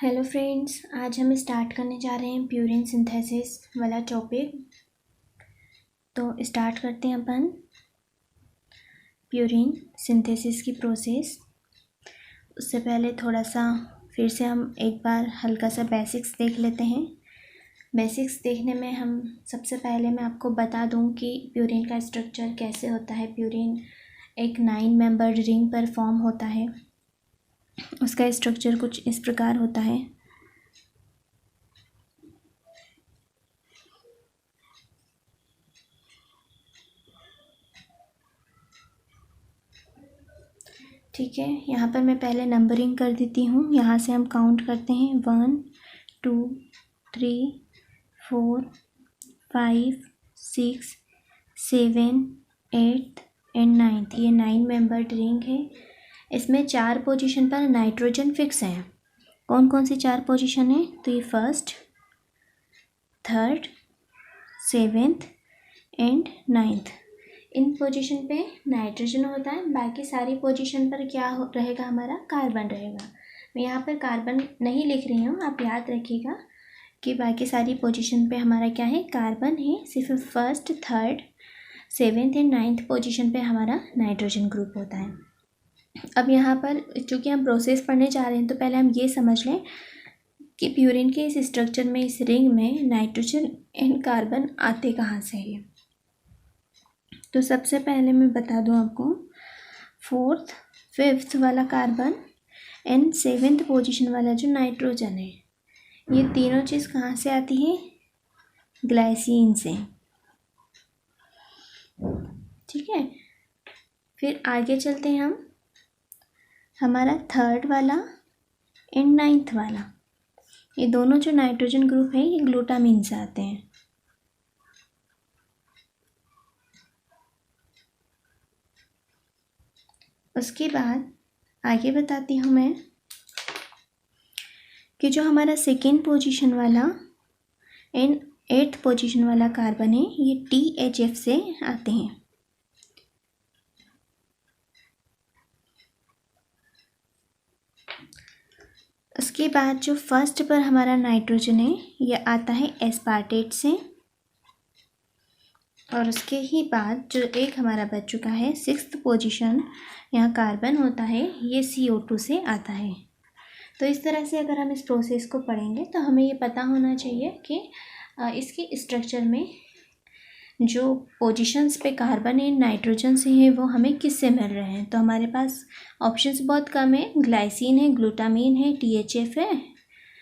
Hello friends, आज हम start करने जा रहे हैं प्यूरिन सिंथेसिस वाला टॉपिक। तो स्टार्ट करते हैं अपन प्यूरिन सिंथेसिस की प्रोसेस। उससे पहले थोड़ा सा फिर से हम एक बार हल्का सा बेसिक्स देख लेते हैं। बेसिक्स देखने में हम सबसे पहले मैं आपको बता दूं कि प्यूरिन का स्ट्रक्चर कैसे होता है। प्यूरिन एक 9 मेंबर्ड रिंग पर फॉर्म होता है। उसका स्ट्रक्चर कुछ इस प्रकार होता है। ठीक है, यहाँ पर मैं पहले नंबरिंग कर देती हूँ। यहाँ से हम काउंट करते हैं 1 2 3 4 5 6 7 8 एंड 9। ये 9 मेंबर्ड रिंग है। इसमें 4 पोजीशन पर नाइट्रोजन फिक्स है। कौन कौन सी 4 पोजीशन है? तो ये first, third, 7th and 9th। In position पे नाइट्रोजन होता है। बाकी सारी पोजीशन पर क्या रहेगा? हमारा कार्बन रहेगा। मैं यहाँ पर कार्बन नहीं लिख रही हूँ, आप याद रखिएगा कि बाकी सारी पोजीशन पे हमारा क्या है? कार्बन है। सिर्फ first, third, 7th and 9th position पे हमारा नाइट्रोजन ग्रुप होता है। अब यहाँ पर चूँकि हम प्रोसेस पढ़ने जा रहे हैं तो पहले हम ये समझ लें कि प्यूरिन के इस स्ट्रक्चर में, इस रिंग में नाइट्रोजन एंड कार्बन आते कहाँ से है। तो सबसे पहले मैं बता दूं आपको, 4th, 5th वाला कार्बन एंड 7th पोजीशन वाला जो नाइट्रोजन है, ये तीनों चीज़ कहाँ से आती है? ग्लाइसिन से। ठीक है, फिर आगे चलते हैं हम। हमारा 3rd वाला एंड 9th वाला, ये दोनों जो नाइट्रोजन ग्रुप है, ये ग्लूटामिन से आते हैं। उसके बाद आगे बताती हूँ मैं कि जो हमारा 2nd पोजीशन वाला एंड 8th पोजीशन वाला कार्बन है, ये THF से आते हैं। उसके बाद जो फर्स्ट पर हमारा नाइट्रोजन है, ये आता है एस्पार्टेट से। और उसके ही बाद जो एक हमारा बच चुका है 6th पोजीशन, यहाँ कार्बन होता है, ये CO2 से आता है। तो इस तरह से अगर हम इस प्रोसेस को पढ़ेंगे तो हमें ये पता होना चाहिए कि इसके स्ट्रक्चर में जो पोजीशंस पे कार्बन एंड नाइट्रोजन से है वो हमें किससे मिल रहे हैं। तो हमारे पास ऑप्शंस बहुत कम है। ग्लाइसिन है, ग्लूटामिन है, THF है,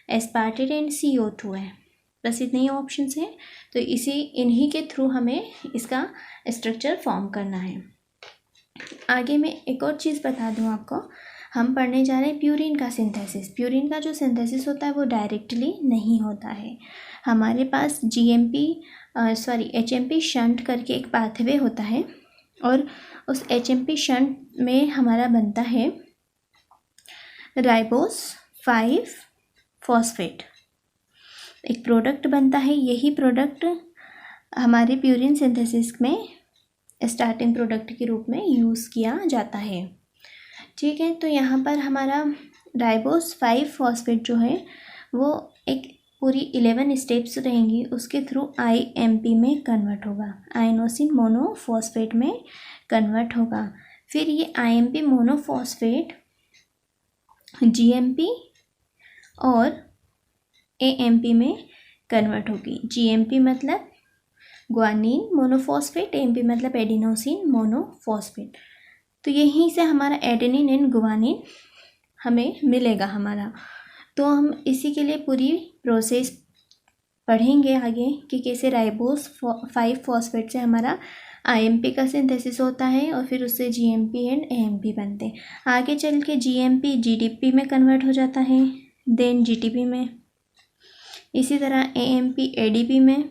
एस्पार्टेट एंड CO2 है। बस इतने ही ऑप्शंस हैं। तो इन्हीं के थ्रू हमें इसका स्ट्रक्चर फॉर्म करना है। आगे मैं एक और चीज़ बता दूं आपको, हम पढ़ने जा रहे हैं प्यूरिन का सिंथेसिस। प्यूरिन का जो सिंथेसिस होता है वो डायरेक्टली नहीं होता है। हमारे पास HMP शंट करके एक पाथवे होता है, और उस HMP शंट में हमारा बनता है राइबोस 5 फॉस्फेट, एक प्रोडक्ट बनता है। यही प्रोडक्ट हमारे प्यूरिन सिंथेसिस में स्टार्टिंग प्रोडक्ट के रूप में यूज़ किया जाता है। ठीक है, तो यहाँ पर हमारा राइबोस 5 फॉस्फेट जो है वो एक पूरी 11 स्टेप्स रहेंगी, उसके थ्रू IMP में कन्वर्ट होगा, आइनोसिन मोनोफॉस्फेट में कन्वर्ट होगा। फिर ये IMP मोनोफॉस्फेट GMP और AMP में कन्वर्ट होगी। GMP मतलब ग्वानिन मोनोफॉस्फेट, AMP मतलब एडिनोसिन मोनोफॉस्फेट। तो यहीं से हमारा एडेनिन एंड ग्वानिन हमें मिलेगा हमारा। तो हम इसी के लिए पूरी प्रोसेस पढ़ेंगे आगे कि कैसे राइबोस 5 फॉस्फेट से हमारा IMP का सिंथेसिस होता है और फिर उससे GMP एंड AMP बनते हैं। आगे चल के GMP GDP में कन्वर्ट हो जाता है, देन GTP में, इसी तरह AMP ADP में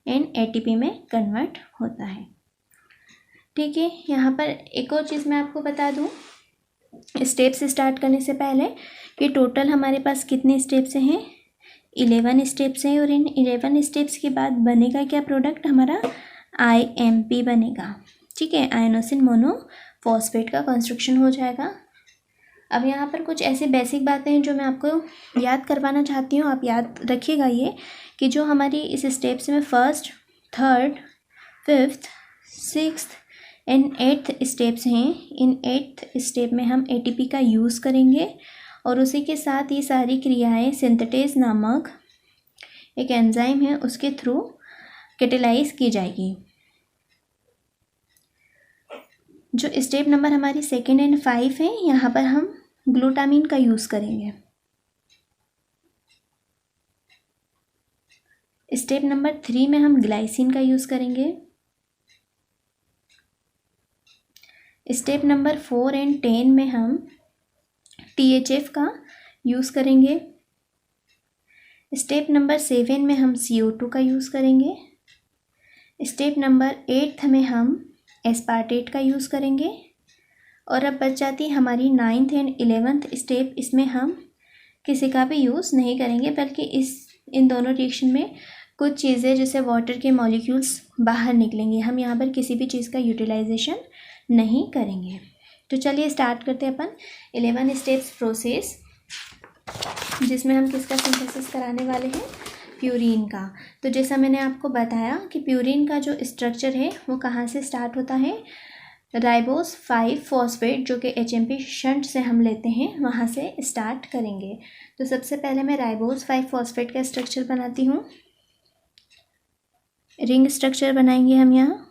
एंड ATP में कन्वर्ट होता है। ठीक है, यहाँ पर एक और चीज़ मैं आपको बता दूँ स्टेप्स स्टार्ट करने से पहले कि टोटल हमारे पास कितने स्टेप्स हैं? 11 स्टेप्स हैं। और इन 11 स्टेप्स के बाद बनेगा क्या प्रोडक्ट? हमारा IMP बनेगा। ठीक है, आइनोसिन मोनोफॉस्फेट का कंस्ट्रक्शन हो जाएगा। अब यहाँ पर कुछ ऐसी बेसिक बातें हैं जो मैं आपको याद करवाना चाहती हूँ, आप याद रखिएगा ये कि जो हमारी इस स्टेप्स में first, third, fifth, sixth and eighth steps हैं, इन एट्थ स्टेप में हम एटीपी का यूज़ करेंगे और उसी के साथ ये सारी क्रियाएं सिंथेटेज नामक एक एंजाइम है उसके थ्रू कैटेलाइज की जाएगी। जो स्टेप नंबर हमारी सेकेंड एंड 5 है, यहाँ पर हम ग्लूटामीन का यूज़ करेंगे। स्टेप नंबर 3 में हम ग्लाइसिन का यूज़ करेंगे। स्टेप नंबर 4 एंड 10 में हम THF का यूज़ करेंगे। स्टेप नंबर 7 में हम CO2 का यूज़ करेंगे। स्टेप नंबर 8 में हम एस्पार्टेट का यूज़ करेंगे। और अब बच जाती हमारी 9th एंड 11th स्टेप, इसमें हम किसी का भी यूज़ नहीं करेंगे, बल्कि इन दोनों रिएक्शन में कुछ चीज़ें जैसे वाटर के मॉलिक्यूल्स बाहर निकलेंगे, हम यहाँ पर किसी भी चीज़ का यूटिलाइजेशन नहीं करेंगे। तो चलिए स्टार्ट करते हैं अपन 11 स्टेप्स प्रोसेस, जिसमें हम किसका सिंथेसिस कराने वाले हैं, प्यूरीन का। तो जैसा मैंने आपको बताया कि प्यूरीन का जो स्ट्रक्चर है वो कहाँ से स्टार्ट होता है, राइबोस 5 फॉस्फेट जो कि HMP शंट से हम लेते हैं वहाँ से स्टार्ट करेंगे। तो सबसे पहले मैं राइबोस 5 फॉस्फेट का स्ट्रक्चर बनाती हूँ। रिंग स्ट्रक्चर बनाएंगे हम यहाँ।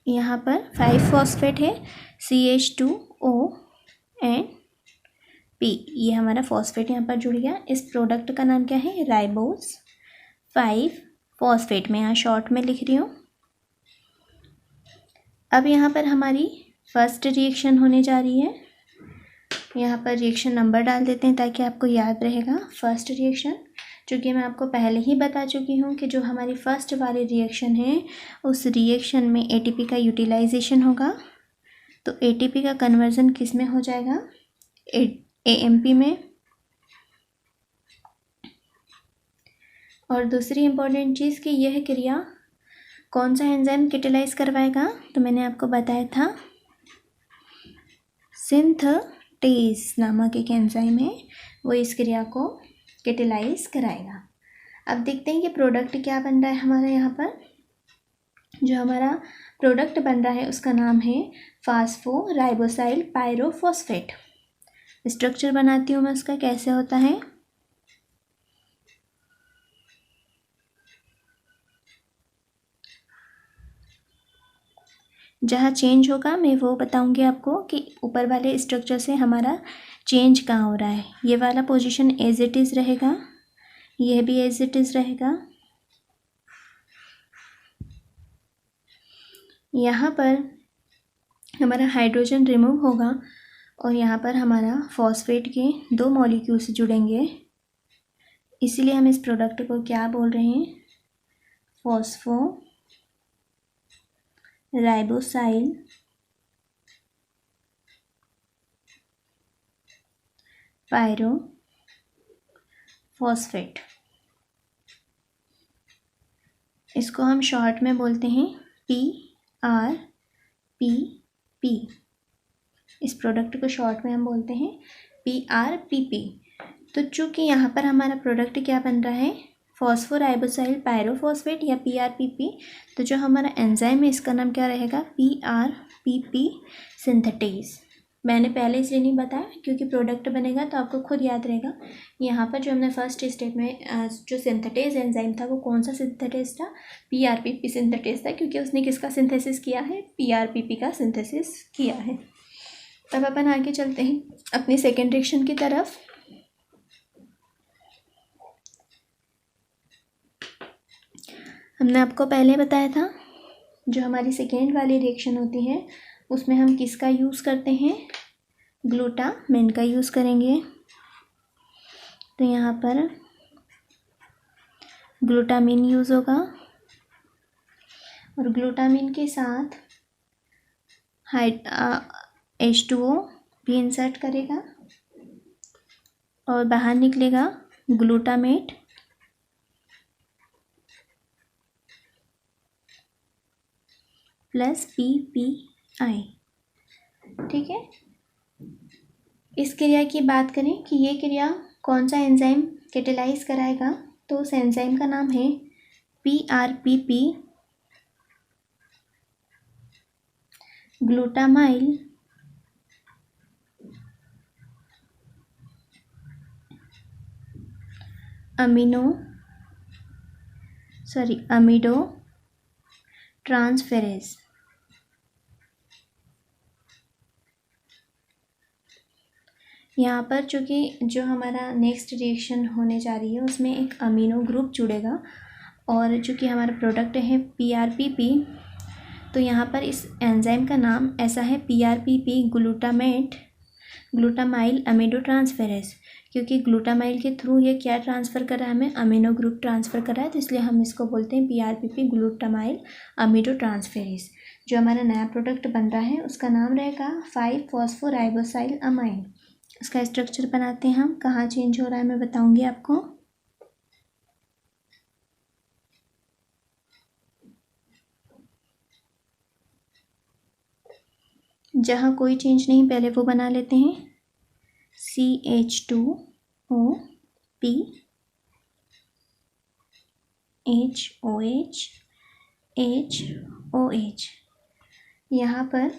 यहाँ पर 5 फॉस्फेट है, CH2O एंड P, ये हमारा फॉस्फेट यहाँ पर जुड़ गया। इस प्रोडक्ट का नाम क्या है, राइबोस 5 फॉस्फेट, मैं यहाँ शॉर्ट में लिख रही हूँ। अब यहाँ पर हमारी फर्स्ट रिएक्शन होने जा रही है। यहाँ पर रिएक्शन नंबर डाल देते हैं ताकि आपको याद रहेगा। फर्स्ट रिएक्शन, चूँकि मैं आपको पहले ही बता चुकी हूँ कि जो हमारी फर्स्ट वाली रिएक्शन है उस रिएक्शन में एटीपी का यूटिलाइजेशन होगा। तो एटीपी का कन्वर्जन किस में हो जाएगा, AMP में। और दूसरी इम्पोर्टेंट चीज़ कि यह क्रिया कौन सा एंजाइम कैटेलाइज करवाएगा, तो मैंने आपको बताया था सिंथेटेज नामक एक एंजाइम है, वो इस क्रिया को कैटेलाइज कराएगा। अब देखते हैं कि प्रोडक्ट क्या बन रहा है हमारा। यहाँ पर जो हमारा प्रोडक्ट बन रहा है उसका नाम है फास्फोराइबोसाइल पायरोफॉस्फेट। स्ट्रक्चर बनाती हूँ मैं उसका, कैसे होता है। जहाँ चेंज होगा मैं वो बताऊंगी आपको कि ऊपर वाले स्ट्रक्चर से हमारा चेंज कहाँ हो रहा है। ये वाला पोजीशन एज इट इज़ रहेगा, यह भी एज इट इज़ रहेगा। यहाँ पर हमारा हाइड्रोजन रिमूव होगा और यहाँ पर हमारा फॉस्फेट के 2 मॉलिक्यूल्स जुड़ेंगे, इसीलिए हम इस प्रोडक्ट को क्या बोल रहे हैं, फॉस्फोराइबोसाइल पायरोफॉस्फेट। इसको हम शॉर्ट में बोलते हैं PRPP। इस प्रोडक्ट को शॉर्ट में हम बोलते हैं PRPP। तो चूँकि यहाँ पर हमारा प्रोडक्ट क्या बन रहा है, फॉस्फोराइबोसाइल पायरोफॉस्फेट या PRPP, तो जो हमारा एंजाइम है इसका नाम क्या रहेगा, PRPP सिंथेटेज। मैंने पहले इसलिए नहीं बताया क्योंकि प्रोडक्ट बनेगा तो आपको खुद याद रहेगा। यहाँ पर जो हमने फर्स्ट स्टेप में जो सिंथेटेज एंजाइम था वो कौन सा सिंथेटेज था, PRPP सिंथेटेज था, क्योंकि उसने किसका सिंथेसिस किया है, PRPP का सिंथेसिस किया है। तब अपन आगे चलते हैं अपनी सेकेंड रिएक्शन की तरफ। हमने आपको पहले बताया था जो हमारी सेकेंड वाली रिएक्शन होती है उसमें हम किसका यूज़ करते हैं, ग्लूटामिन का यूज़ करेंगे। तो यहाँ पर ग्लूटामिन यूज़ होगा और ग्लूटामिन के साथ H2O भी इंसर्ट करेगा। और बाहर निकलेगा ग्लूटामेट प्लस PPI। ठीक है, इस क्रिया की बात करें कि ये क्रिया कौन सा एंजाइम कैटेलाइज कराएगा, तो उस एंजाइम का नाम है PRPP ग्लूटामाइल अमीडो ट्रांसफेरेज। यहाँ पर चूँकि जो हमारा नेक्स्ट रिएक्शन होने जा रही है उसमें एक अमीनो ग्रुप जुड़ेगा, और चूँकि हमारा प्रोडक्ट है PRPP, तो यहाँ पर इस एंजाइम का नाम ऐसा है PRPP ग्लूटामाइल अमीडो ट्रांसफेरेज, क्योंकि ग्लूटामाइल के थ्रू ये क्या ट्रांसफ़र कर रहा है, हमें अमीनो ग्रुप ट्रांसफ़र कर रहा है, तो इसलिए हम इसको बोलते हैं PRPP ग्लूटामाइल अमीडो ट्रांसफेरेज। जो हमारा नया प्रोडक्ट बन रहा है उसका नाम रहेगा 5-फॉस्फोराइबोसाइल अमाइन। इसका स्ट्रक्चर बनाते हैं हम, कहाँ चेंज हो रहा है मैं बताऊंगी आपको। जहाँ कोई चेंज नहीं पहले वो बना लेते हैं, CH2O P HOH HOH। यहाँ पर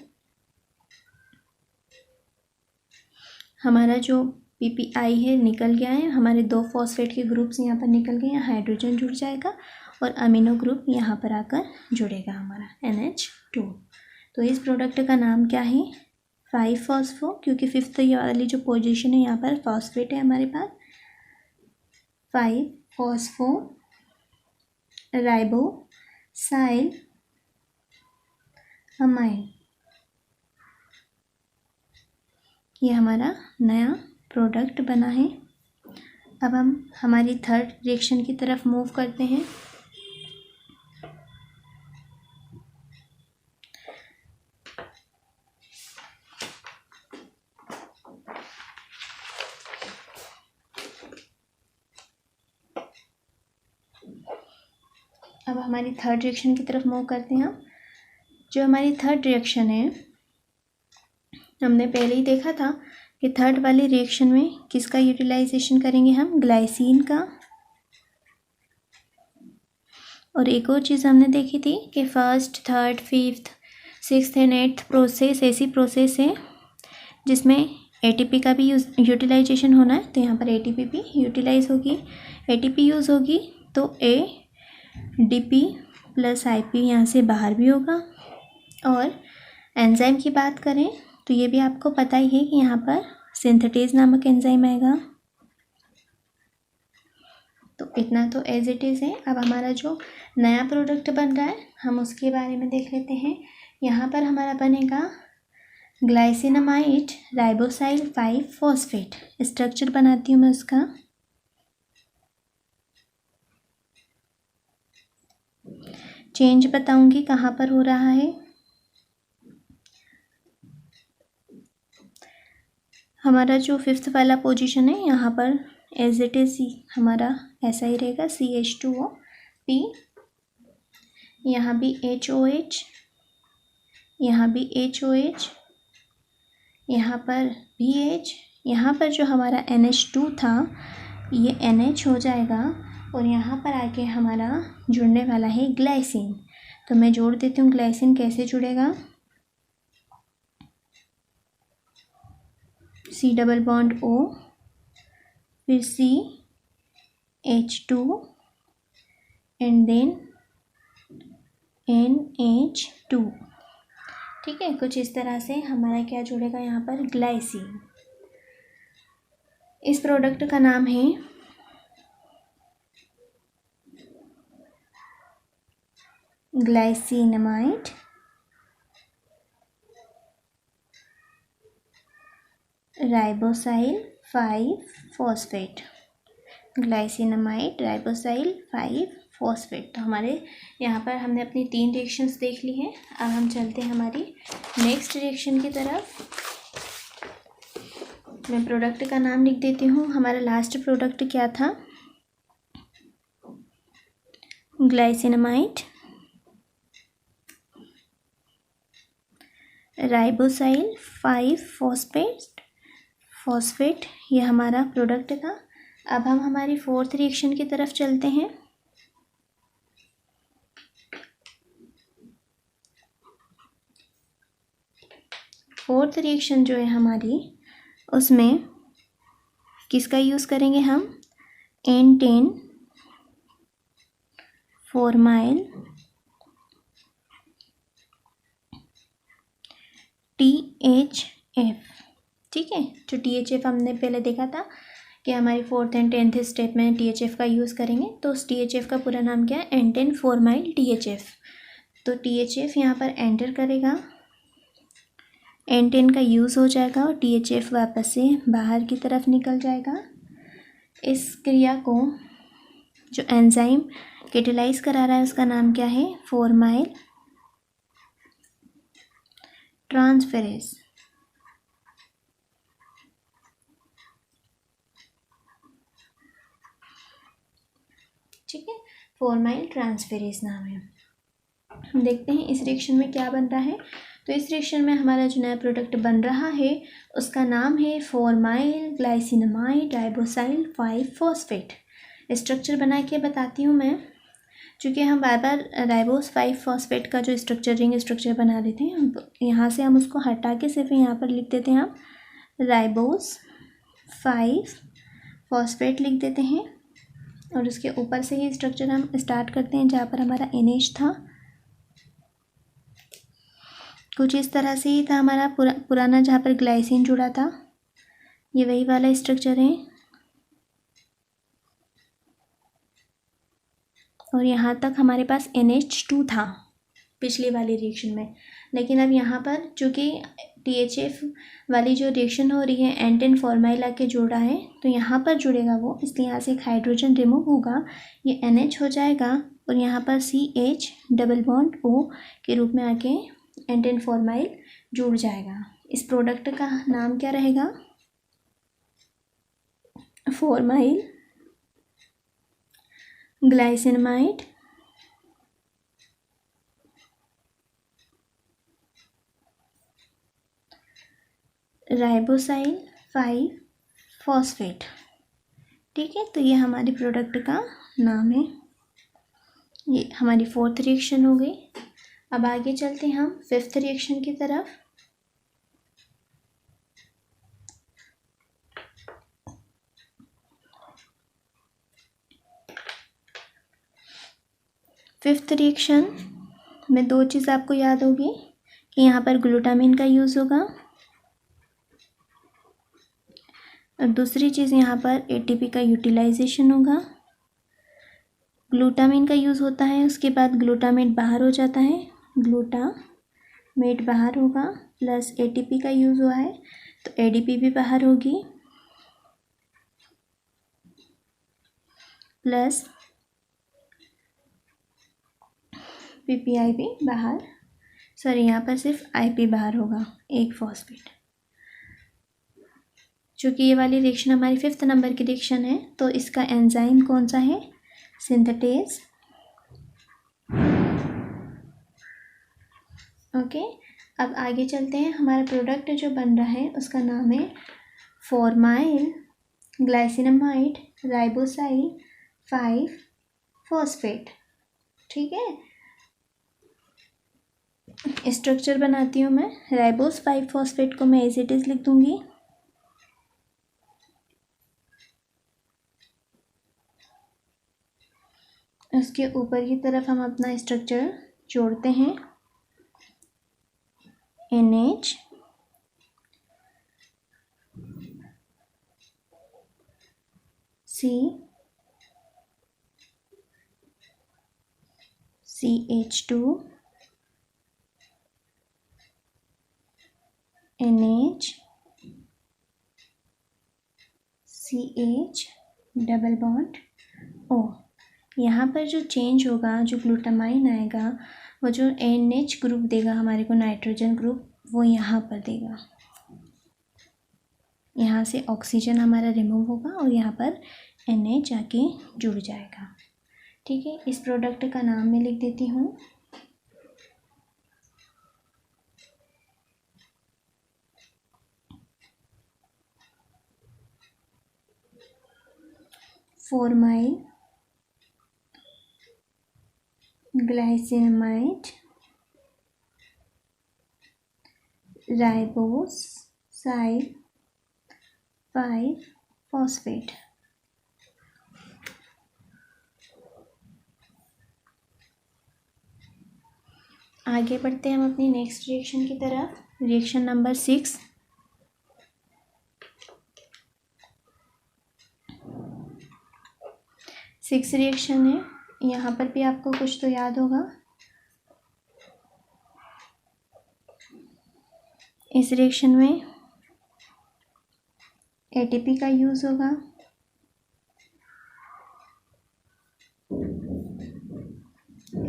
हमारा जो PPI है निकल गया है, हमारे 2 फॉस्फेट के ग्रुप्स यहाँ पर निकल गए हैं, हाइड्रोजन जुड़ जाएगा और अमीनो ग्रुप यहाँ पर आकर जुड़ेगा हमारा NH2। तो इस प्रोडक्ट का नाम क्या है, 5-फॉस्फो, क्योंकि 5th वाली जो पोजीशन है यहाँ पर फॉस्फेट है हमारे पास, 5-फॉस्फो राइबोसाइल अमाइन। ये हमारा नया प्रोडक्ट बना है। अब हम हमारी थर्ड रिएक्शन की तरफ मूव करते हैं। अब हमारी थर्ड रिएक्शन की तरफ मूव करते हैं हम। जो हमारी थर्ड रिएक्शन है, हमने पहले ही देखा था कि थर्ड वाली रिएक्शन में किसका यूटिलाइजेशन करेंगे हम, ग्लाइसिन का। और एक और चीज़ हमने देखी थी कि first, third, fifth, sixth and eighth process ऐसी प्रोसेस है जिसमें ATP का भी यूटिलाइजेशन होना है, तो यहाँ पर ATP भी यूटिलाइज होगी। ATP यूज़ होगी तो ADP प्लस IP यहाँ से बाहर भी होगा। और एंजाइम की बात करें तो ये भी आपको पता ही है कि यहाँ पर सिंथेटेज नामक एंजाइम आएगा। तो इतना तो एज इट इज़ है। अब हमारा जो नया प्रोडक्ट बन रहा है हम उसके बारे में देख लेते हैं। यहाँ पर हमारा बनेगा ग्लाइसिनामाइड राइबोसाइल 5-फॉस्फेट। स्ट्रक्चर बनाती हूँ मैं उसका। चेंज बताऊंगी कहाँ पर हो रहा है। हमारा जो 5th वाला पोजीशन है यहाँ पर एज इट इज़ हमारा ऐसा ही रहेगा, CH2O P, यहाँ भी HOH, यहाँ भी HOH, यहाँ पर भी H, यहाँ पर जो हमारा NH2 था ये NH हो जाएगा और यहाँ पर आके हमारा जुड़ने वाला है ग्लाइसिन। तो मैं जोड़ देती हूँ ग्लाइसिन। कैसे जुड़ेगा, C डबल बॉन्ड O, फिर CH2 एंड देन NH2। ठीक है, कुछ इस तरह से हमारा क्या जुड़ेगा यहाँ पर, ग्लाइसिन। इस प्रोडक्ट का नाम है ग्लाइसिनामाइड राइबोसाइल 5-फॉस्फेट। ग्लाइसिनामाइड राइबोसाइल 5-फॉस्फेट। तो हमारे यहाँ पर हमने अपनी 3 रिएक्शंस देख ली हैं। अब हम चलते हैं हमारी नेक्स्ट रिएक्शन की तरफ। मैं प्रोडक्ट का नाम लिख देती हूँ। हमारा लास्ट प्रोडक्ट क्या था? ग्लाइसिनमाइड राइबोसाइल 5-फॉस्फेट, ये हमारा प्रोडक्ट था। अब हम हमारी फोर्थ रिएक्शन की तरफ चलते हैं। फोर्थ रिएक्शन जो है हमारी, उसमें किसका यूज़ करेंगे हम? N10 formyl THF। ठीक है, जो THF हमने पहले देखा था कि हमारी फोर्थ एंड 10th स्टेप में THF का यूज़ करेंगे, तो उस THF का पूरा नाम क्या है? N10 formyl THF। तो THF यहाँ पर एंटर करेगा, N10 का यूज़ हो जाएगा और THF वापस से बाहर की तरफ निकल जाएगा। इस क्रिया को जो एंजाइम कैटेलाइज करा रहा है उसका नाम क्या है? Formyl transferase. ठीक है, फॉर्माइल ट्रांसफेरेज नाम है। हम देखते हैं इस रिएक्शन में क्या बन रहा है। तो इस रिएक्शन में हमारा जो नया प्रोडक्ट बन रहा है उसका नाम है फॉर्माइल ग्लाइसिनमाइड राइबोसाइल 5-फॉस्फेट। स्ट्रक्चर बना के बताती हूँ मैं, चूँकि हम बार बार राइबोस 5-फॉस्फेट का जो रिंग स्ट्रक्चर बना रहे थे, यहाँ से हम उसको हटा के सिर्फ यहाँ पर लिख देते हैं, हम राइबोस 5-फॉस्फेट लिख देते हैं और उसके ऊपर से ही स्ट्रक्चर हम स्टार्ट करते हैं जहाँ पर हमारा NH था। कुछ इस तरह से ही था हमारा पुराना जहाँ पर ग्लाइसिन जुड़ा था, ये वही वाला स्ट्रक्चर है। और यहाँ तक हमारे पास NH2 था पिछली वाली रिएक्शन में, लेकिन अब यहाँ पर चूँकि THF वाली जो रिएक्शन हो रही है N10 फॉर्माइल आके जोड़ा है, तो यहाँ पर जुड़ेगा वो, इसलिए यहाँ से एक हाइड्रोजन रिमूव होगा, ये NH हो जाएगा और यहाँ पर CH डबल बॉन्ड O के रूप में आके N10 फॉर्माइल जुड़ जाएगा। इस प्रोडक्ट का नाम क्या रहेगा? फॉर्माइल ग्लाइसिनमाइड राइबोसाइल 5-फॉस्फेट। ठीक है, तो ये हमारे प्रोडक्ट का नाम है। ये हमारी फोर्थ रिएक्शन हो गई। अब आगे चलते हैं हम फिफ्थ रिएक्शन की तरफ। फिफ्थ रिएक्शन में दो चीज़ आपको याद होगी कि यहाँ पर ग्लूटामिन का यूज़ होगा और दूसरी चीज़ यहाँ पर ATP का यूटिलाइजेशन होगा। ग्लूटामिन का यूज़ होता है, उसके बाद ग्लूटामेट बाहर हो जाता है, ग्लूटामेट बाहर होगा, प्लस ATP का यूज़ हुआ है तो ADP भी बाहर होगी, प्लस PPI भी बाहर, सॉरी यहाँ पर सिर्फ IP बाहर होगा, एक फॉस्फेट। चूँकि ये वाली रिएक्शन हमारी 5th नंबर की रिएक्शन है, तो इसका एंजाइम कौन सा है? सिंथेटेज। ओके, अब आगे चलते हैं। हमारा प्रोडक्ट जो बन रहा है उसका नाम है फॉर्माइल ग्लाइसिनमाइड राइबोसाइल 5-फॉस्फेट। ठीक है, स्ट्रक्चर बनाती हूँ मैं। राइबोस 5-फॉस्फेट को मैं एज इट इज़ लिख दूँगी। उसके ऊपर की तरफ हम अपना स्ट्रक्चर जोड़ते हैं, NH CH2 NH CH double bond O। यहाँ पर जो चेंज होगा, जो ग्लूटामाइन आएगा, वो जो NH ग्रुप देगा हमारे को, नाइट्रोजन ग्रुप, वो यहाँ पर देगा, यहाँ से ऑक्सीजन हमारा रिमूव होगा और यहाँ पर NH आके जुड़ जाएगा। ठीक है, इस प्रोडक्ट का नाम मैं लिख देती हूँ। फॉर्माइल ग्लाइसिनमाइड राइबोसाइल 5-फॉस्फेट। आगे बढ़ते हैं हम अपनी नेक्स्ट रिएक्शन की तरफ। Reaction number 6। रिएक्शन है, यहाँ पर भी आपको कुछ तो याद होगा। इस रिएक्शन में ATP का यूज़ होगा।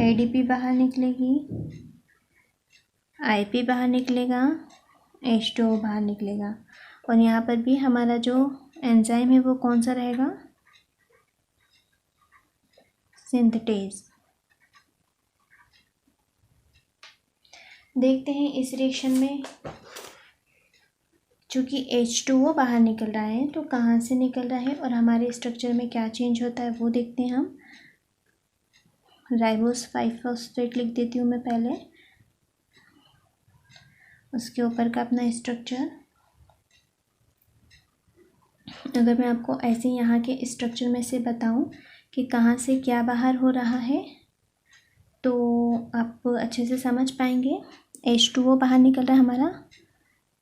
ADP बाहर निकलेगी, IP बाहर निकलेगा, H2O बाहर निकलेगा। और यहाँ पर भी हमारा जो एंजाइम है वो कौन सा रहेगा? सिंथेटेज। देखते हैं इस रिएक्शन में चूँकि H2O बाहर निकल रहा है तो कहाँ से निकल रहा है और हमारे स्ट्रक्चर में क्या चेंज होता है वो देखते हैं हम। राइबोस 5-फॉस्फेट लिख देती हूँ मैं पहले, उसके ऊपर का अपना स्ट्रक्चर। अगर मैं आपको ऐसे यहाँ के स्ट्रक्चर में से बताऊँ कि कहाँ से क्या बाहर हो रहा है तो आप अच्छे से समझ पाएंगे। H2O बाहर निकल रहा है हमारा,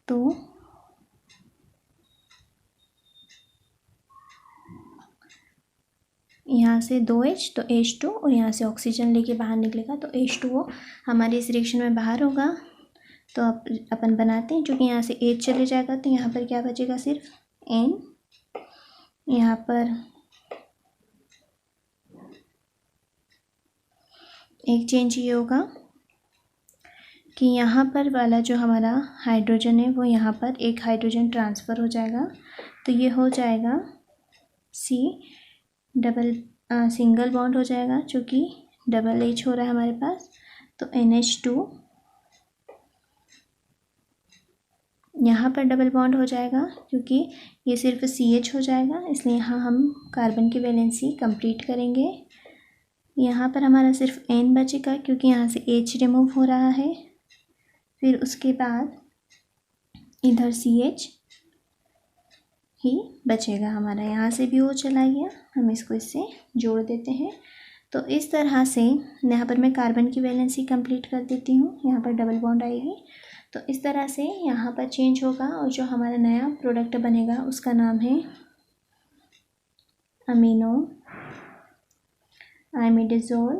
तो यहाँ से 2H तो H2 और यहाँ से ऑक्सीजन लेके बाहर निकलेगा तो H2O हमारे इस रिएक्शन में बाहर होगा। तो अपन बनाते हैं, क्योंकि यहाँ से H चले जाएगा तो यहाँ पर क्या बचेगा? सिर्फ N। यहाँ पर एक चेंज ये होगा कि यहाँ पर वाला जो हमारा हाइड्रोजन है वो यहाँ पर एक हाइड्रोजन ट्रांसफ़र हो जाएगा, तो ये हो जाएगा सिंगल बॉन्ड हो जाएगा, चूँकि डबल H हो रहा है हमारे पास, तो NH2 यहाँ पर डबल बॉन्ड हो जाएगा, क्योंकि ये सिर्फ CH हो जाएगा, इसलिए यहाँ हम कार्बन की वैलेंसी कंप्लीट करेंगे। यहाँ पर हमारा सिर्फ N बचेगा क्योंकि यहाँ से H रिमूव हो रहा है। फिर उसके बाद इधर CH ही बचेगा हमारा, यहाँ से भी वो चला गया, हम इसको इससे जोड़ देते हैं। तो इस तरह से यहाँ पर मैं कार्बन की वैलेंसी कंप्लीट कर देती हूँ, यहाँ पर डबल बॉन्ड आएगी। तो इस तरह से यहाँ पर चेंज होगा और जो हमारा नया प्रोडक्ट बनेगा उसका नाम है अमीनो आइमिडाज़ोल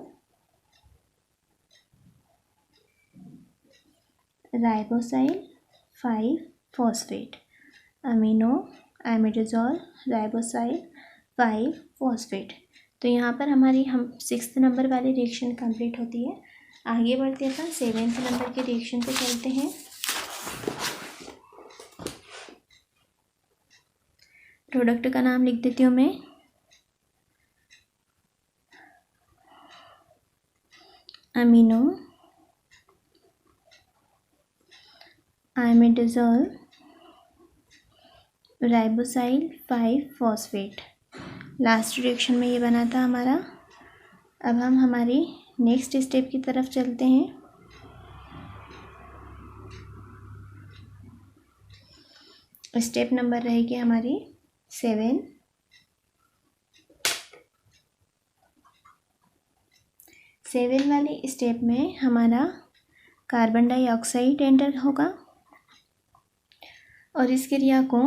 राइबोसाइल 5-फॉस्फेट। अमीनो आइमिडाज़ोल राइबोसाइल 5-फॉस्फेट। तो यहाँ पर हमारी 6th नंबर वाली रिएक्शन कंप्लीट होती है। आगे बढ़ते हैं, अपन 7th नंबर के रिएक्शन पे चलते हैं। प्रोडक्ट का नाम लिख देती हूँ मैं, अमीनो आइमिडाज़ोल राइबोसाइल 5-फॉस्फेट। लास्ट रिएक्शन में ये बना था हमारा। अब हम हमारी नेक्स्ट स्टेप की तरफ चलते हैं। स्टेप नंबर रहेगी हमारी 7। 7 वाली स्टेप में हमारा कार्बन डाइऑक्साइड एंटर होगा और इस क्रिया को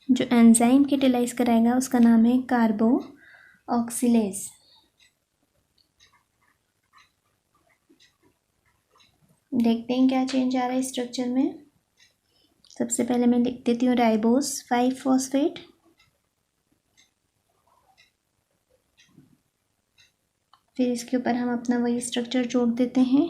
जो एंजाइम कैटेलाइज कराएगा उसका नाम है कार्बो ऑक्सीलेज। देखते हैं क्या चेंज आ रहा है स्ट्रक्चर में। सबसे पहले मैं लिख देती हूँ राइबोस 5-फॉस्फेट, फिर इसके ऊपर हम अपना वही स्ट्रक्चर जोड़ देते हैं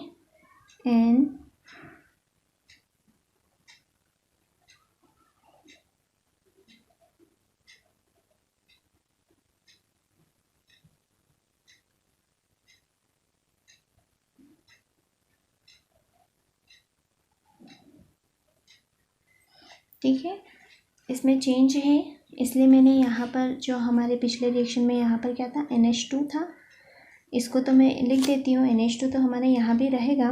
ठीक है, इसमें चेंज है इसलिए मैंने यहाँ पर जो हमारे पिछले रिएक्शन में यहाँ पर क्या था, NH2 था, इसको तो मैं लिख देती हूँ। NH2 तो हमारे यहाँ भी रहेगा।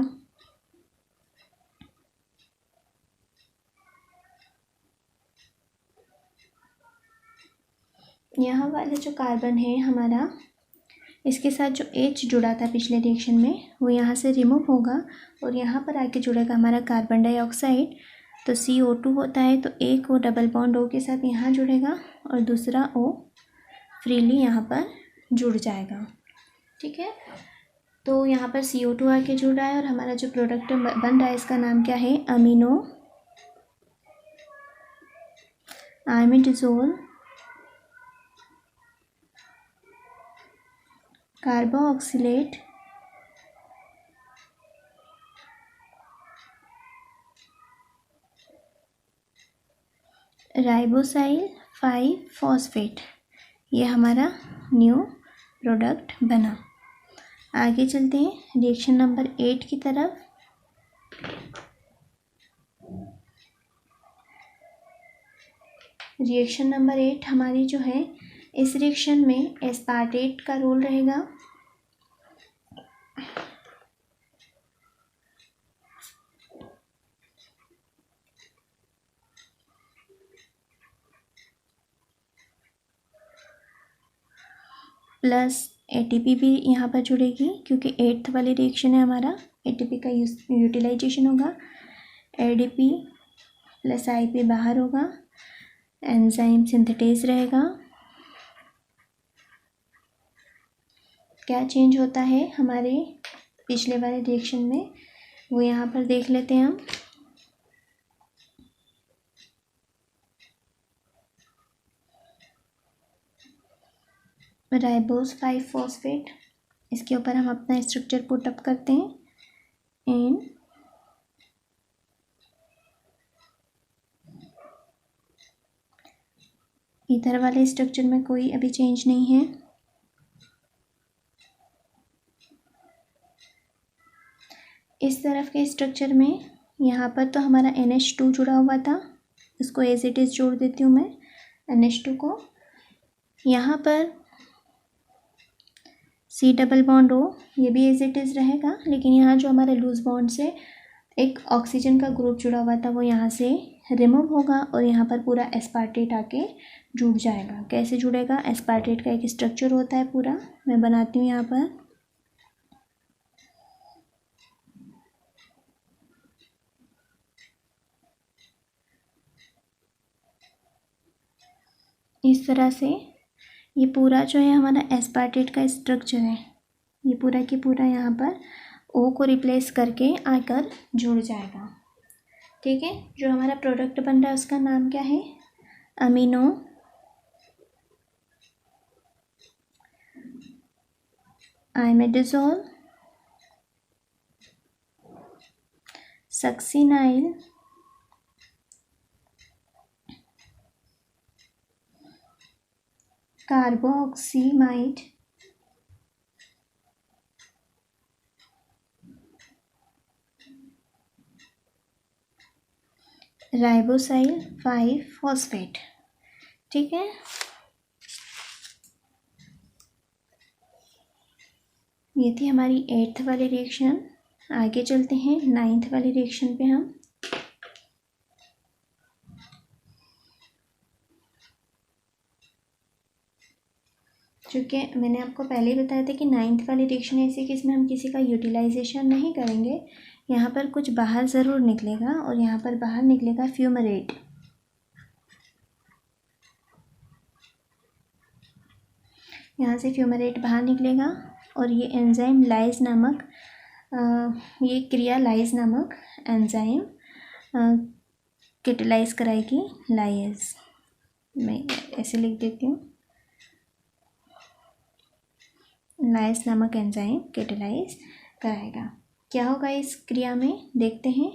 यहाँ वाला जो कार्बन है हमारा, इसके साथ जो H जुड़ा था पिछले रिएक्शन में वो यहाँ से रिमूव होगा और यहाँ पर आके जुड़ेगा हमारा कार्बन डाइऑक्साइड। तो CO2 होता है तो एक O डबल बॉन्ड O के साथ यहाँ जुड़ेगा और दूसरा O फ्रीली यहाँ पर जुड़ जाएगा। ठीक है, तो यहाँ पर CO2 आके जुड़ रहा है और हमारा जो प्रोडक्ट बन रहा है इसका नाम क्या है, अमीनो आइमिडाज़ोल कार्बोक्सिलेट राइबोसाइल 5-फॉस्फेट। ये हमारा न्यू प्रोडक्ट बना। आगे चलते हैं रिएक्शन नंबर 8 की तरफ। रिएक्शन नंबर 8 हमारी जो है, इस रिएक्शन में एस्पार्टेट का रोल रहेगा। प्लस ATP भी यहाँ पर जुड़ेगी क्योंकि 8th वाली रिएक्शन है हमारा, ATP का यूटिलाइजेशन होगा। ADP प्लस IP बाहर होगा, एंजाइम सिंथेटेज रहेगा। क्या चेंज होता है हमारे पिछले वाले रिएक्शन में वो यहाँ पर देख लेते हैं हम। राइबोस 5-फॉस्फेट, इसके ऊपर हम अपना स्ट्रक्चर पुटअप करते हैं। एंड इधर वाले स्ट्रक्चर में कोई अभी चेंज नहीं है। इस तरफ के स्ट्रक्चर में यहाँ पर तो हमारा NH2 जुड़ा हुआ था, इसको एज इट इज़ जोड़ देती हूँ मैं NH2 को। यहाँ पर C डबल बॉन्ड O, ये भी एज इट इज़ रहेगा, लेकिन यहाँ जो हमारे लूज बॉन्ड से एक ऑक्सीजन का ग्रुप जुड़ा हुआ था वो यहाँ से रिमूव होगा और यहाँ पर पूरा एस्पार्टेट आके जुड़ जाएगा। कैसे जुड़ेगा, एस्पार्टेट का एक स्ट्रक्चर होता है पूरा, मैं बनाती हूँ यहाँ पर। इस तरह से ये पूरा जो है हमारा एस्पार्टेट का स्ट्रक्चर है, ये पूरा की पूरा यहाँ पर O को रिप्लेस करके आकर जुड़ जाएगा। ठीक है, जो हमारा प्रोडक्ट बन रहा है उसका नाम क्या है, अमीनो आइमिडाज़ोल सक्सिनाइल कार्बोक्सीमाइड राइबोसाइल 5-फॉस्फेट। ठीक है, ये थी हमारी 8th वाली रिएक्शन। आगे चलते हैं 9th वाली रिएक्शन पे हम। चूँकि मैंने आपको पहले ही बताया था कि 9th वाली रिएक्शन ऐसी कि इसमें हम किसी का यूटिलाइजेशन नहीं करेंगे। यहाँ पर कुछ बाहर ज़रूर निकलेगा और यहाँ पर बाहर निकलेगा फ्यूमरेट। यहाँ से फ्यूमरेट बाहर निकलेगा और ये एंजाइम लाइज नामक ये क्रिया लाइज नामक एंजाइम कैटेलाइज कराएगी। लाइज, मैं ऐसे लिख देती हूँ, लाइज नामक एंजाइम कैटेलाइज कराएगा। क्या होगा इस क्रिया में, देखते हैं।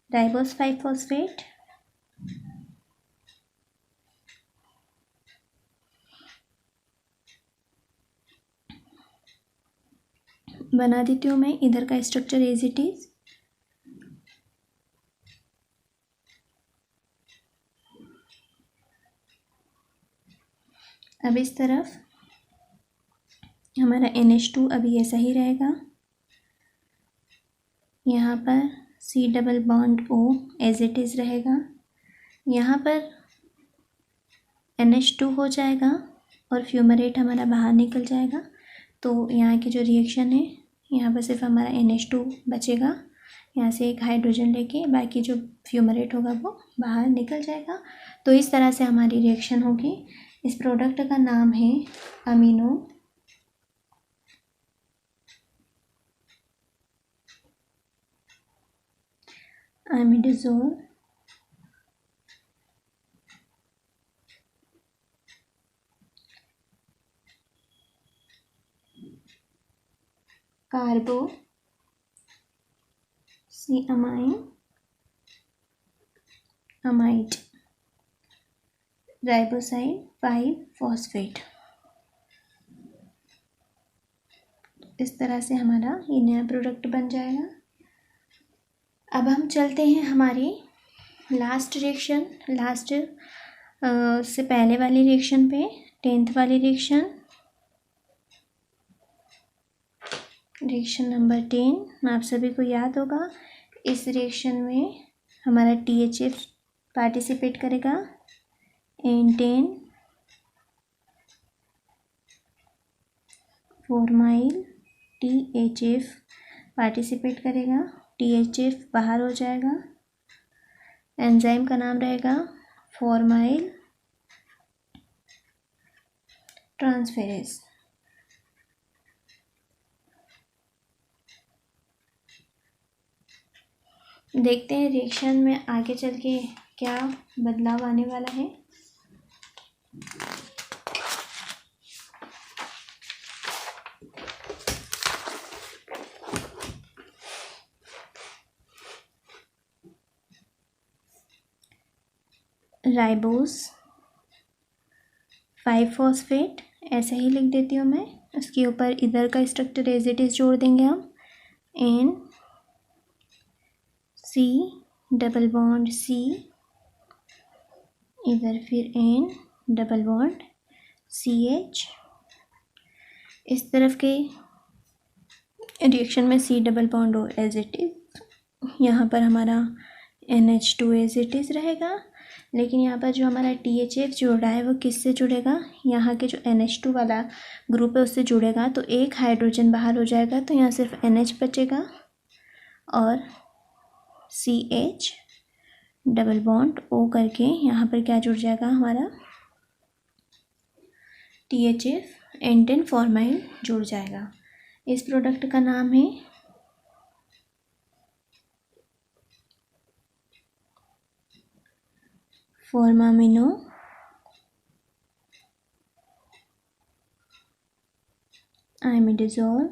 राइबोस 5-फॉस्फेट बना देती हूँ मैं, इधर का स्ट्रक्चर एज इट इज़। अब इस तरफ हमारा NH2 अभी ऐसा ही रहेगा। यहाँ पर C double bond O as it is रहेगा। यहाँ पर NH2 हो जाएगा और फ्यूमरेट हमारा बाहर निकल जाएगा। तो यहाँ की जो रिएक्शन है, यहाँ पर सिर्फ हमारा NH2 बचेगा। यहाँ से एक हाइड्रोजन लेके बाकी जो फ्यूमरेट होगा वो बाहर निकल जाएगा। तो इस तरह से हमारी रिएक्शन होगी। इस प्रोडक्ट का नाम है अमीनो इमिडाज़ोल कार्बो सी अमाइन अमाइड राइबोसाइड 5 फॉस्फेट। इस तरह से हमारा ये नया प्रोडक्ट बन जाएगा। अब हम चलते हैं हमारी लास्ट रिएक्शन, लास्ट से पहले वाली रिएक्शन पे, 10th वाली रिएक्शन नंबर 10। आप सभी को याद होगा इस रिएक्शन में हमारा THF पार्टिसिपेट करेगा, N10 फॉर्माइल THF पार्टिसिपेट करेगा, THF बाहर हो जाएगा। एंजाइम का नाम रहेगा फॉर्माइल ट्रांसफेरेज। देखते हैं रिएक्शन में आगे चल के क्या बदलाव आने वाला है। राइबोस 5 फॉस्फेट ऐसे ही लिख देती हूँ मैं। उसके ऊपर इधर का स्ट्रक्चर एज इट इज़ जोड़ देंगे हम, N C double bond C, इधर फिर N डबल बॉन्ड CH। इस तरफ के रिएक्शन में C double bond O as it is. यहाँ पर हमारा NH2 एज इट इज़ रहेगा, लेकिन यहाँ पर जो हमारा THF जुड़ रहा है वो किससे जुड़ेगा, यहाँ के जो NH2 वाला ग्रुप है उससे जुड़ेगा। तो एक हाइड्रोजन बाहर हो जाएगा, तो यहाँ सिर्फ NH बचेगा और CH डबल बॉन्ड O करके यहाँ पर क्या जुड़ जाएगा, हमारा THF N10 फॉर्माइल जुड़ जाएगा। इस प्रोडक्ट का नाम है फॉर्मामिनो इमिडाज़ोल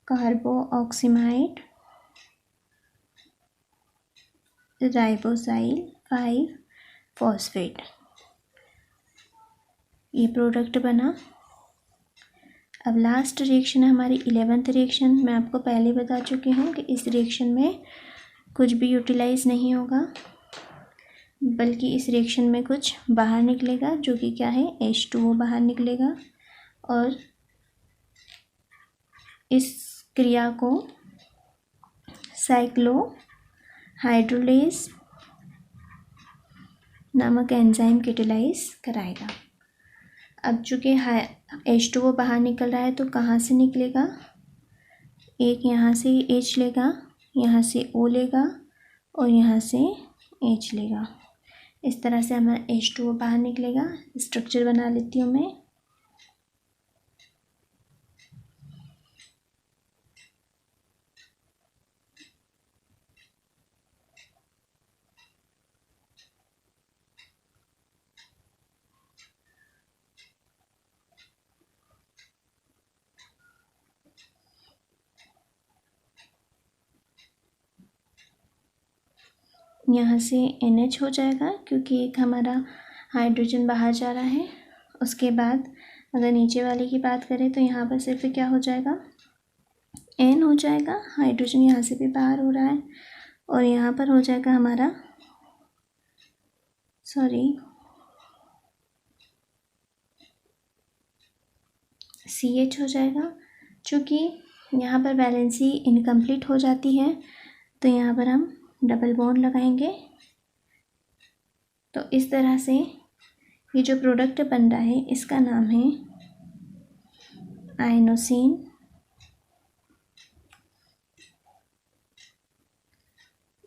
कार्बोऑक्सीमाइड राइबोसाइल 5 फॉस्फेट। ये प्रोडक्ट बना। अब लास्ट रिएक्शन है हमारी 11th रिएक्शन। मैं आपको पहले बता चुकी हूँ कि इस रिएक्शन में कुछ भी यूटिलाइज नहीं होगा, बल्कि इस रिएक्शन में कुछ बाहर निकलेगा, जो कि क्या है, H2O बाहर निकलेगा। और इस क्रिया को साइक्लोहाइड्रोलेज नामक एंजाइम कैटेलाइज कराएगा। अब चूँकि H2O बाहर निकल रहा है, तो कहाँ से निकलेगा, एक यहाँ से H लेगा, यहाँ से O लेगा और यहाँ से H लेगा। इस तरह से हमारा H2O बाहर निकलेगा। स्ट्रक्चर बना लेती हूँ मैं। यहाँ से NH हो जाएगा, क्योंकि एक हमारा हाइड्रोजन बाहर जा रहा है। उसके बाद अगर नीचे वाले की बात करें तो यहाँ पर सिर्फ क्या हो जाएगा, N हो जाएगा। हाइड्रोजन यहाँ से भी बाहर हो रहा है, और यहाँ पर हो जाएगा हमारा CH हो जाएगा। चूँकि यहाँ पर वैलेंसी इनकम्प्लीट हो जाती है तो यहाँ पर हम डबल बॉन्ड लगाएंगे। तो इस तरह से ये जो प्रोडक्ट बन रहा है इसका नाम है आयनोसिन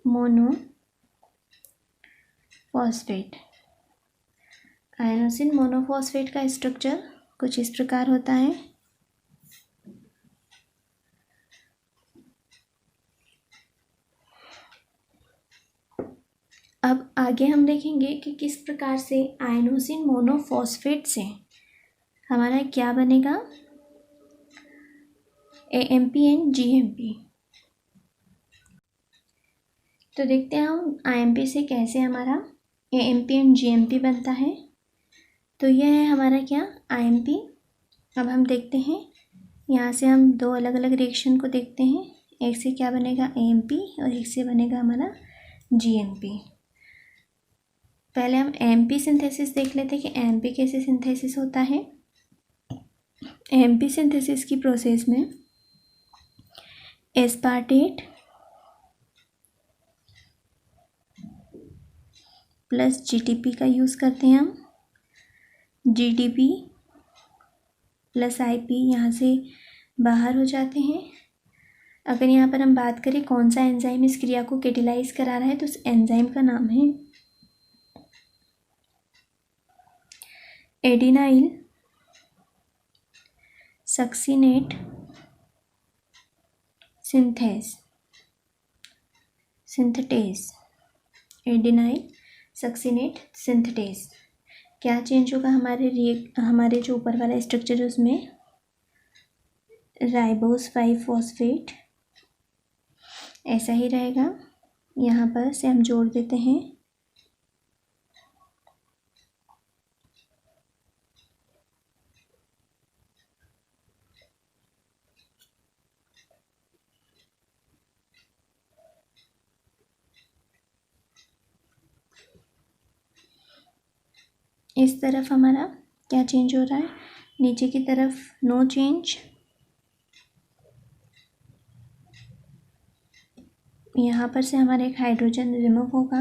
मोनोफॉस्फेट। आयनोसिन मोनोफॉस्फेट का स्ट्रक्चर कुछ इस प्रकार होता है। अब आगे हम देखेंगे कि किस प्रकार से आयनोसिन मोनोफॉस्फेट से हमारा क्या बनेगा, AMP एंड GMP। तो देखते हैं हम IMP से कैसे हमारा AMP एंड GMP बनता है। तो यह है हमारा क्या, IMP। अब हम देखते हैं, यहाँ से हम दो अलग अलग रिएक्शन को देखते हैं। एक से क्या बनेगा AMP और एक से बनेगा हमारा GMP। पहले हम AMP सिंथेसिस देख लेते हैं कि AMP कैसे सिंथेसिस होता है। AMP सिंथेसिस की प्रोसेस में एस्पार्टेट प्लस GTP का यूज़ करते हैं हम। GTP प्लस IP यहाँ से बाहर हो जाते हैं। अगर यहाँ पर हम बात करें कौन सा एंजाइम इस क्रिया को कैटेलाइज करा रहा है तो उस एंजाइम का नाम है adenylyl succinate synthetase. Adenylyl succinate synthetase. क्या चेंज होगा, हमारे जो ऊपर वाला स्ट्रक्चर है उसमें राइबोस 5 फॉस्फेट ऐसा ही रहेगा। यहाँ पर से हम जोड़ देते हैं इस तरफ हमारा क्या चेंज हो रहा है, नीचे की तरफ नो चेंज। यहाँ पर से हमारा एक हाइड्रोजन रिमूव होगा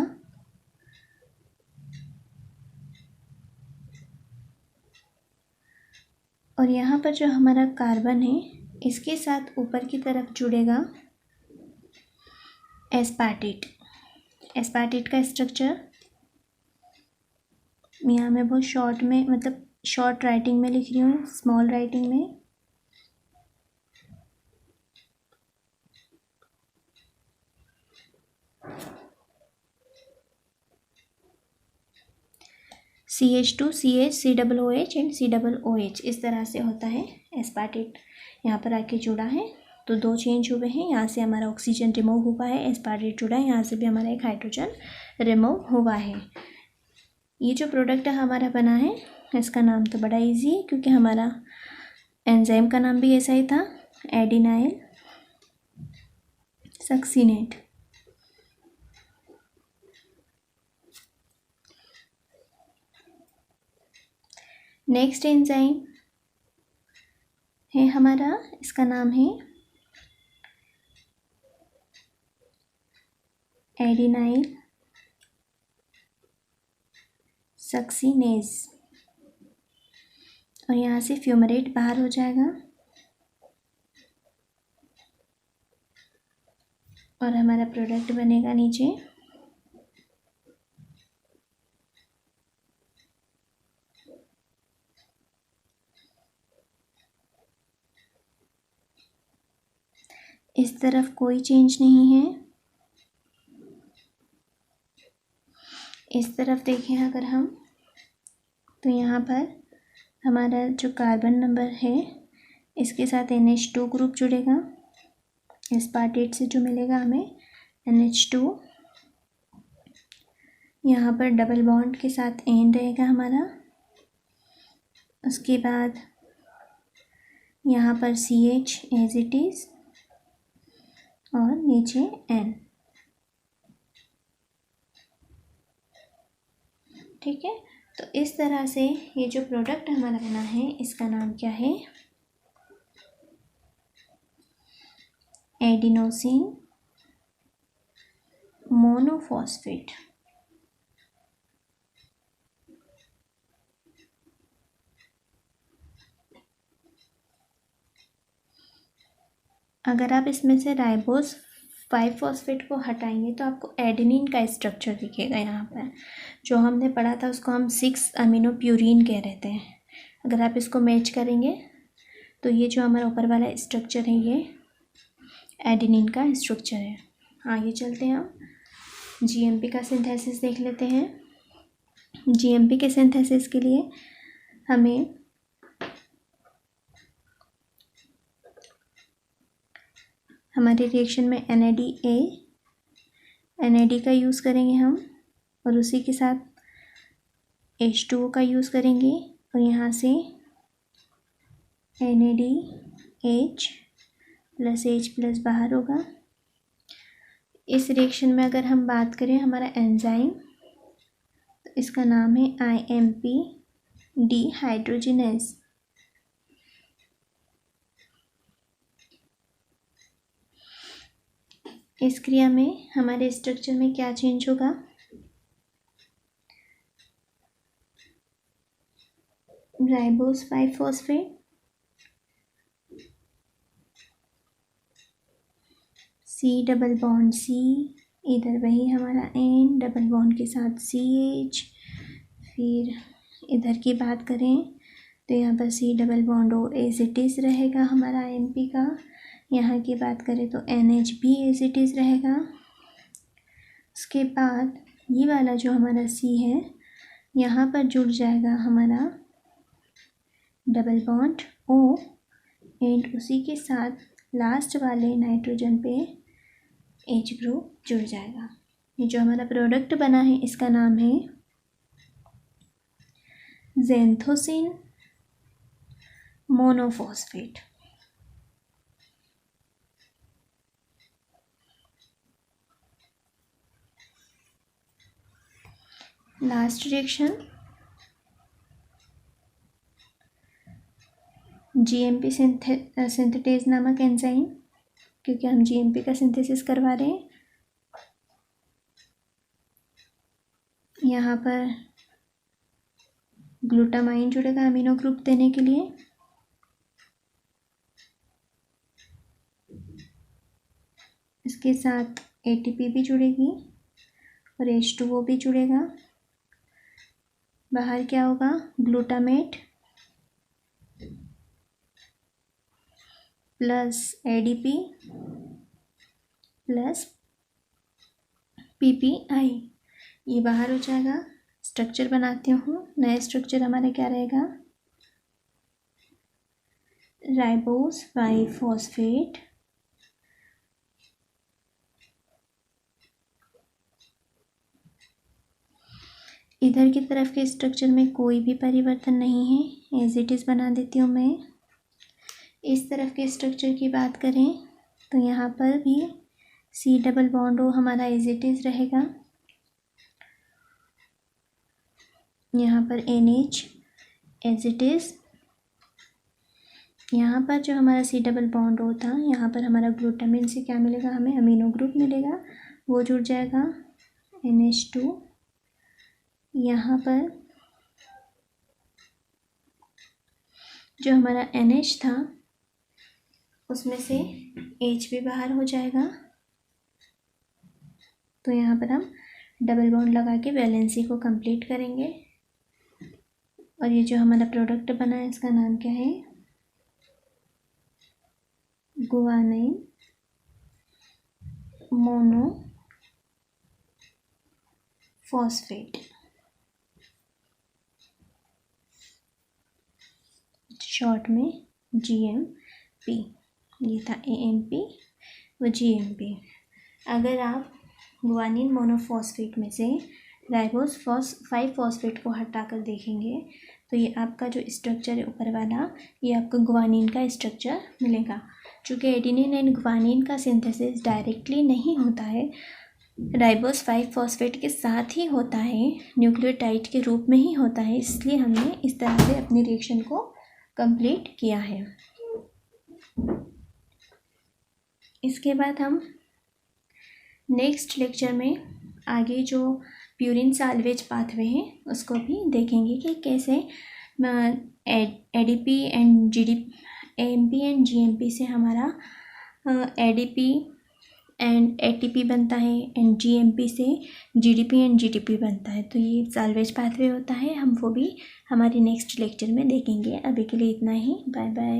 और यहाँ पर जो हमारा कार्बन है इसके साथ ऊपर की तरफ जुड़ेगा एस्पार्टेट। एस्पार्टेट का स्ट्रक्चर यहाँ मैं बहुत शॉर्ट में, मतलब शॉर्ट राइटिंग में लिख रही हूँ, स्मॉल राइटिंग में। CH2 CH COOH and COOH इस तरह से होता है। एस्पार्टेट यहाँ पर आके जुड़ा है तो दो चेंज हुए हैं। यहाँ से हमारा ऑक्सीजन रिमूव हुआ है, एस्पार्टेट जुड़ा है, यहाँ से भी हमारा एक हाइड्रोजन रिमूव हुआ है। ये जो प्रोडक्ट हमारा बना है इसका नाम तो बड़ा इजी है क्योंकि हमारा एंजाइम का नाम भी ऐसा ही था, एडिनाइल सक्सिनेट। नेक्स्ट एंजाइम है हमारा, इसका नाम है एडिनाइल सक्सिनेज और यहाँ से फ्यूमरेट बाहर हो जाएगा और हमारा प्रोडक्ट बनेगा नीचे इस तरफ कोई चेंज नहीं है। इस तरफ देखें अगर हम तो यहाँ पर हमारा जो कार्बन नंबर है इसके साथ NH2 ग्रुप जुड़ेगा। एस्पार्टेट से जो मिलेगा हमें NH2, यहाँ पर डबल बॉन्ड के साथ N रहेगा हमारा। उसके बाद यहाँ पर CH एज इट इज़ और नीचे N। ठीक है। तो इस तरह से ये जो प्रोडक्ट हमारा बना है इसका नाम क्या है, एडिनोसिन मोनोफॉस्फेट। अगर आप इसमें से राइबोस 5-फॉस्फेट को हटाएंगे तो आपको एडेनिन का स्ट्रक्चर दिखेगा। यहाँ पर जो हमने पढ़ा था उसको हम 6 अमीनो प्यूरिन कह रहे थे। अगर आप इसको मैच करेंगे तो ये जो हमारा ऊपर वाला स्ट्रक्चर है ये एडेनिन का स्ट्रक्चर है। आगे चलते हैं, हम जीएमपी का सिंथेसिस देख लेते हैं। जीएमपी के सिंथेसिस के लिए हमें हमारे रिएक्शन में NAD का यूज़ करेंगे हम, और उसी के साथ H2O का यूज़ करेंगे, और यहाँ से NADH+H+ बाहर होगा। इस रिएक्शन में अगर हम बात करें हमारा एंजाइम, तो इसका नाम है IMP डिहाइड्रोजिनेज। इस क्रिया में हमारे स्ट्रक्चर में क्या चेंज होगा, ribose five phosphate C double bond C, इधर वही हमारा N डबल बॉन्ड के साथ CH। फिर इधर की बात करें तो यहाँ पर C double bond O as it is रहेगा हमारा IMP का। यहाँ की बात करें तो NH भी एज इट इज़ रहेगा। उसके बाद ये वाला जो हमारा C है यहाँ पर जुड़ जाएगा हमारा डबल बॉन्ड O, एंड उसी के साथ लास्ट वाले नाइट्रोजन पे H ग्रुप जुड़ जाएगा। ये जो हमारा प्रोडक्ट बना है इसका नाम है xanthosine monophosphate. Last reaction GMP synthetase नामक एंजाइम, क्योंकि हम जीएमपी का सिंथेसिस करवा रहे हैं। यहाँ पर ग्लूटामाइन जुड़ेगा अमीनो ग्रुप देने के लिए, इसके साथ ATP भी जुड़ेगी और H2O भी जुड़ेगा। बाहर क्या होगा, glutamate plus ADP plus PPI, ये बाहर हो जाएगा। स्ट्रक्चर बनाती हूँ, नया स्ट्रक्चर हमारा क्या रहेगा, राइबोस 5-फॉस्फेट इधर की तरफ के स्ट्रक्चर में कोई भी परिवर्तन नहीं है, एज इट इज़ बना देती हूँ मैं। इस तरफ के स्ट्रक्चर की बात करें तो यहाँ पर भी C डबल बॉन्ड O हमारा एज इट इज़ रहेगा। यहाँ पर NH एज इट इज़। यहाँ पर जो हमारा C डबल बॉन्ड O था, यहाँ पर हमारा ग्लूटामिन से क्या मिलेगा, हमें अमीनो ग्रुप मिलेगा, वो जुड़ जाएगा NH2। यहाँ पर जो हमारा NH था उसमें से H भी बाहर हो जाएगा, तो यहाँ पर हम डबल बॉन्ड लगा के वैलेंसी को कंप्लीट करेंगे। और ये जो हमारा प्रोडक्ट बना है इसका नाम क्या है, गुआनिन मोनोफॉस्फेट, शॉर्ट में GMP। ये था AMP व GMP। अगर आप गुआनिन मोनोफॉस्फेट में से राइबोस 5-फॉस्फेट को हटाकर देखेंगे तो ये आपका जो स्ट्रक्चर है ऊपर वाला, ये आपको गुआनिन का स्ट्रक्चर मिलेगा। चूँकि एडेनिन एंड गुआनिन का सिंथेसिस डायरेक्टली नहीं होता है, राइबोस 5 फॉस्फेट के साथ ही होता है, न्यूक्लियोटाइड के रूप में ही होता है, इसलिए हमने इस तरह से अपनी रिएक्शन को कंप्लीट किया है। इसके बाद हम नेक्स्ट लेक्चर में आगे जो प्यूरिन साल्वेज पाथवे है उसको भी देखेंगे कि कैसे ADP and AMP and GMP से हमारा एडीपी एंड एटीपी बनता है एंड जीएमपी से जीडीपी एंड जीटीपी बनता है। तो ये साल्वेज पाथवे होता है, हम वो भी हमारे नेक्स्ट लेक्चर में देखेंगे। अभी के लिए इतना ही, बाय बाय।